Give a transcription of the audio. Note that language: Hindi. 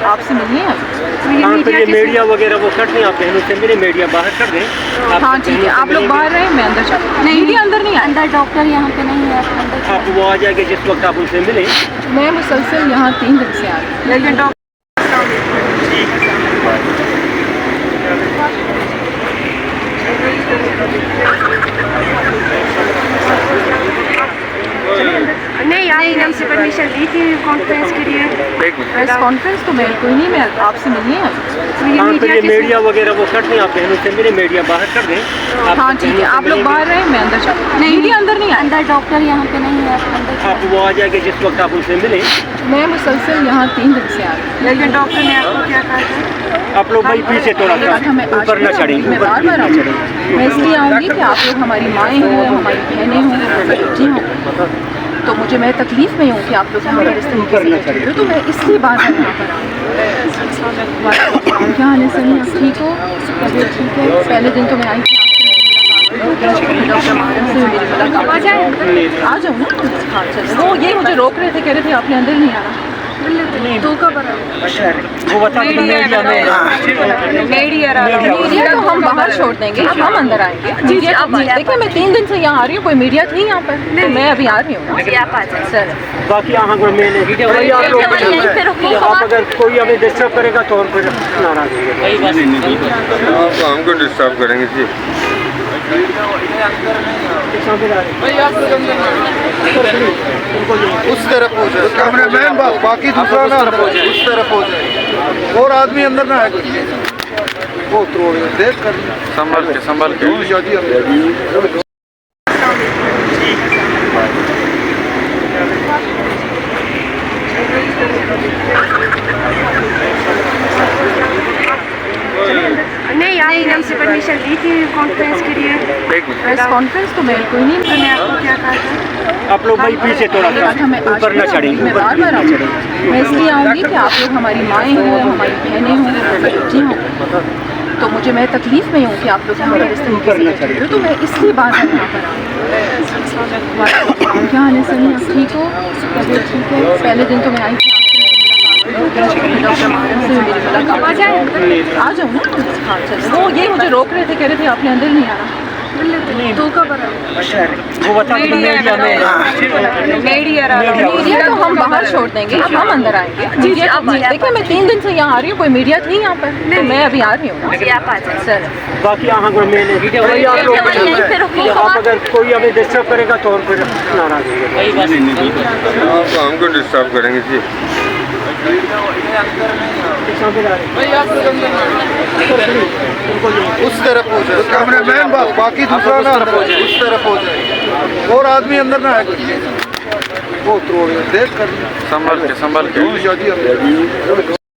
आपसे मिलनी है। ये मीडिया वगैरह वो कर दें, आप बहनों से मिले, मीडिया बाहर कर दें। हाँ ठीक है, आप लोग बाहर रहें, मैं अंदर चलूँ। नहीं, मीडिया अंदर नहीं है, अंदर डॉक्टर यहाँ पे नहीं है। आप वो आ जाएंगे जिस वक्त आप उनसे मिलें। मैं मुसलसल यहाँ 3 दिन से आ रही हूँ, लेकिन नहीं हमसे परमिशन दी थी कॉन्फ्रेंस के लिए। प्रेस कॉन्फ्रेंस तो मैं कोई नहीं, मैं आपसे मिलनी है। ये मीडिया वगैरह वो कर दें, आप बहनों से मिले, मीडिया बाहर कर दें। हाँ ठीक है, आप लोग बाहर रहें, मैं अंदर चलूँ। नहीं, मीडिया अंदर नहीं है। अंदर डॉक्टर यहाँ पे नहीं है। आप वो आ जाएंगे जिस वक्त आप उनसे मिलें। मैं मुसलसल यहाँ 3 दिन से आ रही हूँ, लेकिन डॉक्टर ने आपको क्या कहा? आप लोग भाई पीछे थोड़ा सा ऊपर न चढ़ें। मैं बार बार आऊँगी, मैं इसलिए आऊँगी कि आप लोग हमारी माएँ हों, हमारी बहनें हों, बच्ची हों, तो मैं तकलीफ में हूँ कि आप लोग हमारे इस तरीके से कर रहे हो, तो मैं इसलिए बार बार यहाँ पर आऊँ। क्या हाल है सही, आप ठीक हो? तबीयत ठीक है? पहले दिन तो मैं आई थी, डॉक्टर आ जाओ ना। हाँ चलो, वो ये मुझे रोक रहे थे, कह रहे थे आपने अंदर नहीं आना। तो कब वो बता मीडिया तो हम बाहर छोड़ देंगे, अब हम अंदर आएंगे। मीडिया देखिए, मैं 3 दिन से यहाँ आ रही हूँ, कोई मीडिया थी यहाँ पर, तो मैं अभी आ रही हूँ। सर बाकी यहाँ पर आप अगर कोई हमें डिस्टर्ब करेगा तो हम फिर नाराज होंगे। हमको डिस्टर्ब करेंगे जी। उस तरफ हो जाए कैमरामैन, बाकी दूसरा ना उस तरफ हो जाए, और आदमी अंदर ना आए। वो तोड़ देख कर संभल के नहीं हमसे परमिशन दी थी कॉन्फ्रेंस के लिए। प्रेस कॉन्फ्रेंस तो मैं कोई नहीं, मैंने आपको क्या कहा था? आप लोग भाई पीछे थोड़ा सा ऊपर न चढ़ें। मैं बार बार आऊँगी, मैं इसलिए आऊँगी कि आप लोग हमारी माएँ हों, हमारी बहनें हों, बच्ची हों, तो मैं तकलीफ में हूँ कि आप लोग हमारे इस तरीके से कर रहे हो, तो मैं इसलिए बार बार यहाँ पर आऊँ। क्या हाल है सही, आप ठीक हो? तबीयत ठीक है? पहले दिन तो मैं आई थी, आ जाओ ना। हाँ चलो, वो ये मुझे रोक रहे थे, कह रहे थे आपने अंदर नहीं आना। तो कब वो बता मीडिया तो हम बाहर छोड़ देंगे, अब हम अंदर आएंगे। देखिए, मैं 3 दिन से यहाँ आ रही हूँ, कोई मीडिया थी यहाँ पर, तो मैं अभी आ रही हूँ। सर बाकी यहाँ पर आप अगर कोई हमें डिस्टर्ब करेगा तो हम फिर नाराज होंगे। हमको डिस्टर्ब करेंगे जी। उस तरफ हो जाए कैमरामैन, बाकी दूसरा ना उस तरफ हो जाए, और आदमी अंदर ना आए। वो तोड़ देख कर संभल के